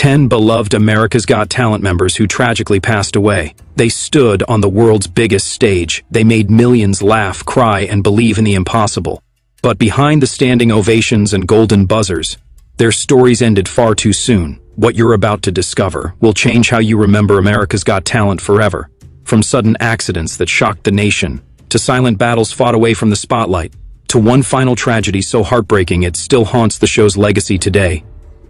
10 beloved America's Got Talent members who tragically passed away. They stood on the world's biggest stage. They made millions laugh, cry, and believe in the impossible. But behind the standing ovations and golden buzzers, their stories ended far too soon. What you're about to discover will change how you remember America's Got Talent forever. From sudden accidents that shocked the nation, to silent battles fought away from the spotlight, to one final tragedy so heartbreaking it still haunts the show's legacy today.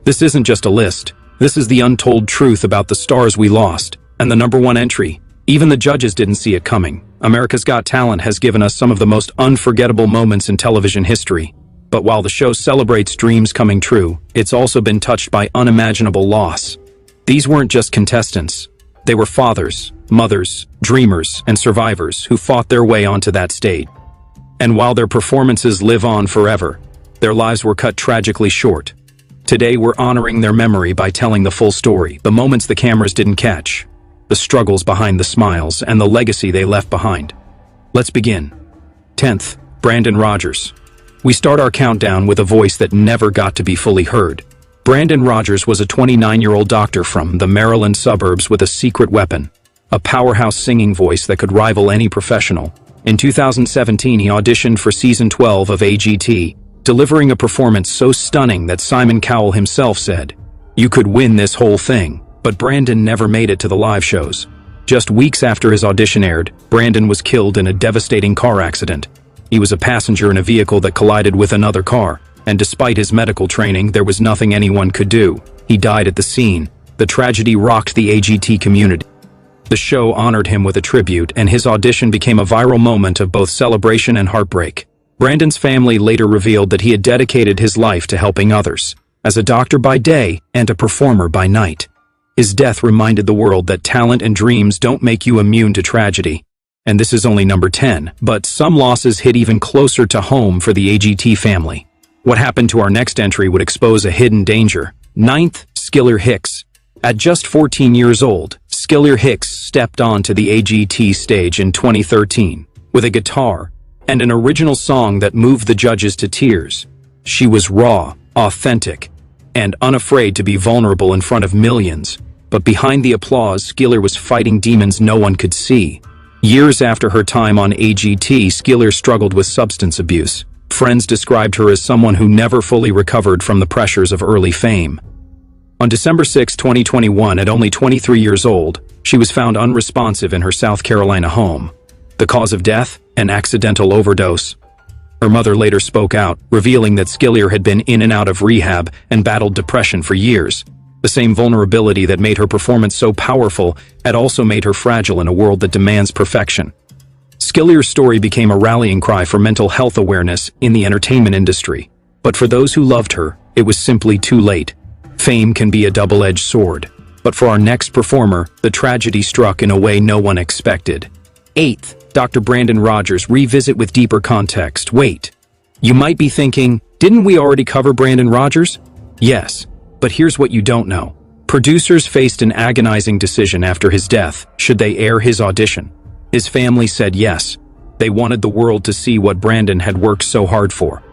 This isn't just a list. This is the untold truth about the stars we lost, and the #1 entry. Even the judges didn't see it coming. America's Got Talent has given us some of the most unforgettable moments in television history. But while the show celebrates dreams coming true, it's also been touched by unimaginable loss. These weren't just contestants. They were fathers, mothers, dreamers, and survivors who fought their way onto that stage. And while their performances live on forever, their lives were cut tragically short. Today we're honoring their memory by telling the full story, the moments the cameras didn't catch, the struggles behind the smiles, and the legacy they left behind. Let's begin. 10th, Brandon Rogers. We start our countdown with a voice that never got to be fully heard. Brandon Rogers was a 29-year-old doctor from the Maryland suburbs with a secret weapon, a powerhouse singing voice that could rival any professional. In 2017, he auditioned for season 12 of AGT, delivering a performance so stunning that Simon Cowell himself said, "You could win this whole thing." But Brandon never made it to the live shows. Just weeks after his audition aired, Brandon was killed in a devastating car accident. He was a passenger in a vehicle that collided with another car, and despite his medical training, there was nothing anyone could do. He died at the scene. The tragedy rocked the AGT community. The show honored him with a tribute, and his audition became a viral moment of both celebration and heartbreak. Brandon's family later revealed that he had dedicated his life to helping others, as a doctor by day and a performer by night. His death reminded the world that talent and dreams don't make you immune to tragedy. And this is only number 10, but some losses hit even closer to home for the AGT family. What happened to our next entry would expose a hidden danger. 9th, Skiller Hicks. At just 14 years old, Skiller Hicks stepped onto the AGT stage in 2013 with a guitar and an original song that moved the judges to tears. She was raw, authentic, and unafraid to be vulnerable in front of millions. But behind the applause, Skiller was fighting demons no one could see. Years after her time on AGT, Skiller struggled with substance abuse. Friends described her as someone who never fully recovered from the pressures of early fame. On December 6, 2021, at only 23 years old, she was found unresponsive in her South Carolina home. The cause of death? An accidental overdose. Her mother later spoke out, revealing that Skiller had been in and out of rehab and battled depression for years. The same vulnerability that made her performance so powerful had also made her fragile in a world that demands perfection. Skiller's story became a rallying cry for mental health awareness in the entertainment industry. But for those who loved her, it was simply too late. Fame can be a double-edged sword. But for our next performer, the tragedy struck in a way no one expected. 8th, Dr. Brandon Rogers. Revisit with deeper context. Wait, you might be thinking, didn't we already cover Brandon Rogers? Yes, but here's what you don't know. Producers faced an agonizing decision after his death. Should they air his audition? His family said yes. They wanted the world to see what Brandon had worked so hard for.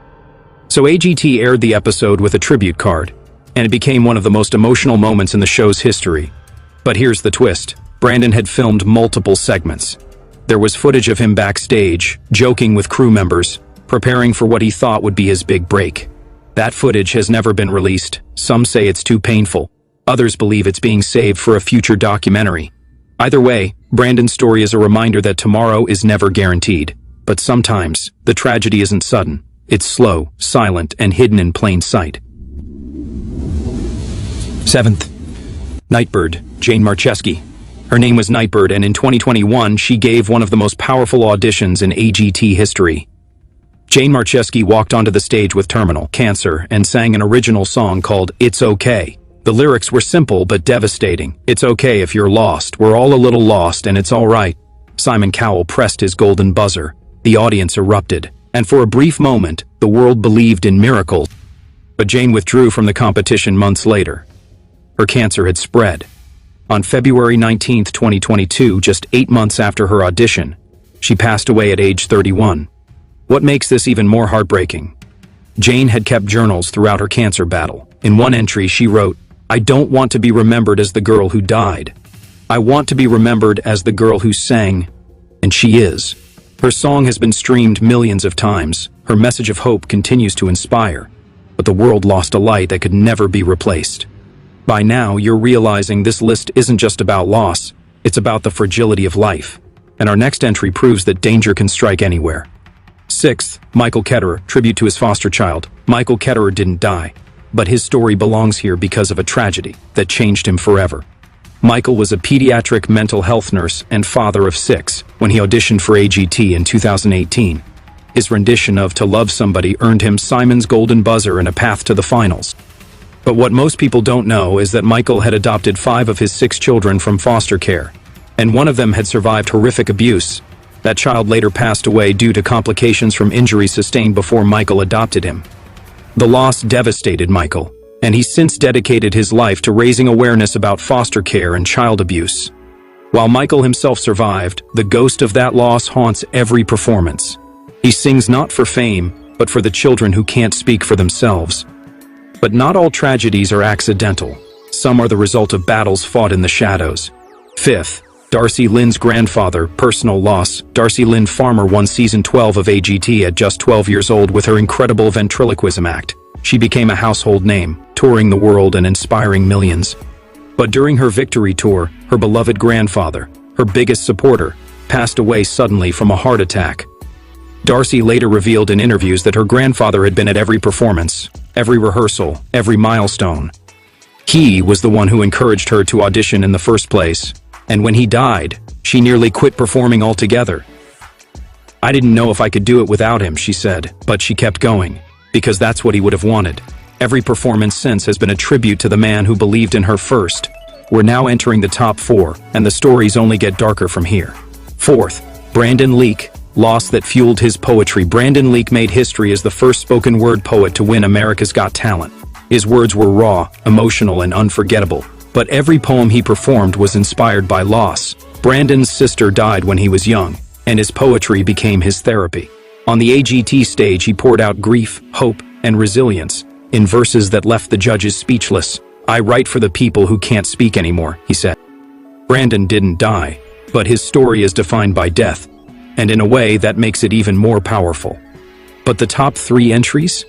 So AGT aired the episode with a tribute card, and it became one of the most emotional moments in the show's history. But here's the twist. Brandon had filmed multiple segments. There was footage of him backstage, joking with crew members, preparing for what he thought would be his big break. That footage has never been released. Some say it's too painful. Others believe it's being saved for a future documentary. Either way, Brandon's story is a reminder that tomorrow is never guaranteed. But sometimes, the tragedy isn't sudden. It's slow, silent, and hidden in plain sight. 7th, Nightbirde, Jane Marcheski. Her name was Nightbirde, and in 2021, she gave one of the most powerful auditions in AGT history. Jane Marcheski walked onto the stage with terminal cancer and sang an original song called "It's Okay." The lyrics were simple but devastating. It's okay if you're lost. We're all a little lost, and it's all right. Simon Cowell pressed his golden buzzer. The audience erupted, and for a brief moment, the world believed in miracles. But Jane withdrew from the competition months later. Her cancer had spread. On February 19, 2022, just 8 months after her audition, she passed away at age 31. What makes this even more heartbreaking? Jane had kept journals throughout her cancer battle. In one entry, she wrote, I don't want to be remembered as the girl who died. I want to be remembered as the girl who sang, and she is. Her song has been streamed millions of times. Her message of hope continues to inspire, but the world lost a light that could never be replaced. By now, you're realizing this list isn't just about loss, it's about the fragility of life. And our next entry proves that danger can strike anywhere. 6th, Michael Ketterer, tribute to his foster child. Michael Ketterer didn't die, but his story belongs here because of a tragedy that changed him forever. Michael was a pediatric mental health nurse and father of 6 when he auditioned for AGT in 2018. His rendition of To Love Somebody earned him Simon's Golden Buzzer and a path to the finals. But what most people don't know is that Michael had adopted 5 of his 6 children from foster care, and one of them had survived horrific abuse. That child later passed away due to complications from injuries sustained before Michael adopted him. The loss devastated Michael, and he's since dedicated his life to raising awareness about foster care and child abuse. While Michael himself survived, the ghost of that loss haunts every performance. He sings not for fame, but for the children who can't speak for themselves. But not all tragedies are accidental. Some are the result of battles fought in the shadows. 5th, Darcy Lynn's grandfather, personal loss. Darcy Lynn Farmer won season 12 of AGT at just 12 years old with her incredible ventriloquism act. She became a household name, touring the world and inspiring millions. But during her victory tour, her beloved grandfather, her biggest supporter, passed away suddenly from a heart attack. Darcy later revealed in interviews that her grandfather had been at every performance, every rehearsal, every milestone. He was the one who encouraged her to audition in the first place, and when he died, she nearly quit performing altogether. I didn't know if I could do it without him, she said, but she kept going, because that's what he would have wanted. Every performance since has been a tribute to the man who believed in her first. We're now entering the top 4, and the stories only get darker from here. 4th, Brandon Leake, loss that fueled his poetry. Brandon Leake made history as the first spoken word poet to win America's Got Talent. His words were raw, emotional, and unforgettable, but every poem he performed was inspired by loss. Brandon's sister died when he was young, and his poetry became his therapy. On the AGT stage, he poured out grief, hope, and resilience in verses that left the judges speechless. I write for the people who can't speak anymore, he said. Brandon didn't die, but his story is defined by death, and in a way that makes it even more powerful. But the top 3 entries?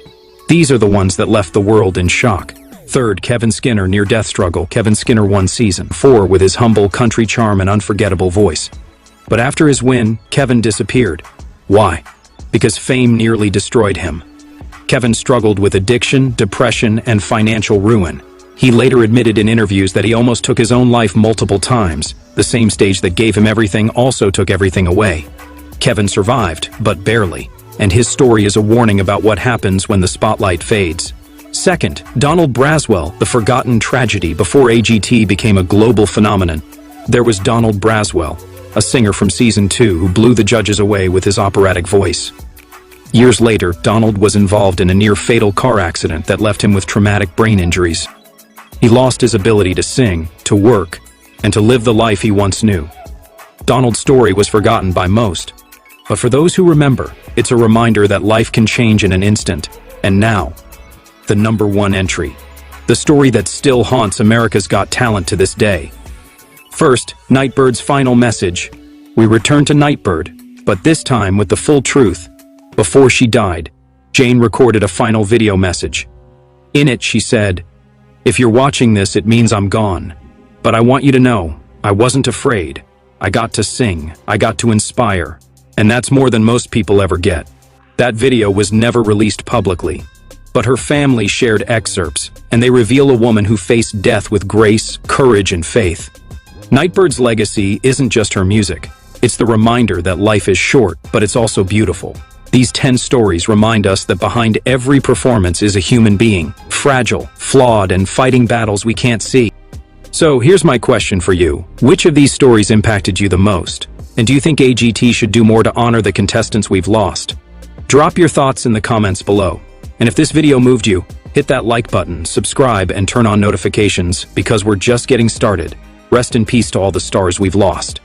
These are the ones that left the world in shock. 3rd, Kevin Skinner, near-death struggle. Kevin Skinner won season 4 with his humble country charm and unforgettable voice. But after his win, Kevin disappeared. Why? Because fame nearly destroyed him. Kevin struggled with addiction, depression, and financial ruin. He later admitted in interviews that he almost took his own life multiple times. The same stage that gave him everything also took everything away. Kevin survived, but barely, and his story is a warning about what happens when the spotlight fades. 2nd, Donald Braswell, the forgotten tragedy. Before AGT became a global phenomenon, there was Donald Braswell, a singer from season 2 who blew the judges away with his operatic voice. Years later, Donald was involved in a near-fatal car accident that left him with traumatic brain injuries. He lost his ability to sing, to work, and to live the life he once knew. Donald's story was forgotten by most, but for those who remember, it's a reminder that life can change in an instant. And now, the number 1 entry, the story that still haunts America's Got Talent to this day. First, Nightbird's final message. We return to Nightbird, but this time with the full truth. Before she died, Jane recorded a final video message. In it, she said, "If you're watching this, it means I'm gone. But I want you to know, I wasn't afraid. I got to sing, I got to inspire, and that's more than most people ever get." That video was never released publicly, but her family shared excerpts, and they reveal a woman who faced death with grace, courage, and faith. Nightbird's legacy isn't just her music. It's the reminder that life is short, but it's also beautiful. These 10 stories remind us that behind every performance is a human being, fragile, flawed, and fighting battles we can't see. So here's my question for you. Which of these stories impacted you the most? And do you think AGT should do more to honor the contestants we've lost? Drop your thoughts in the comments below. And if this video moved you, hit that like button, subscribe, and turn on notifications because we're just getting started. Rest in peace to all the stars we've lost.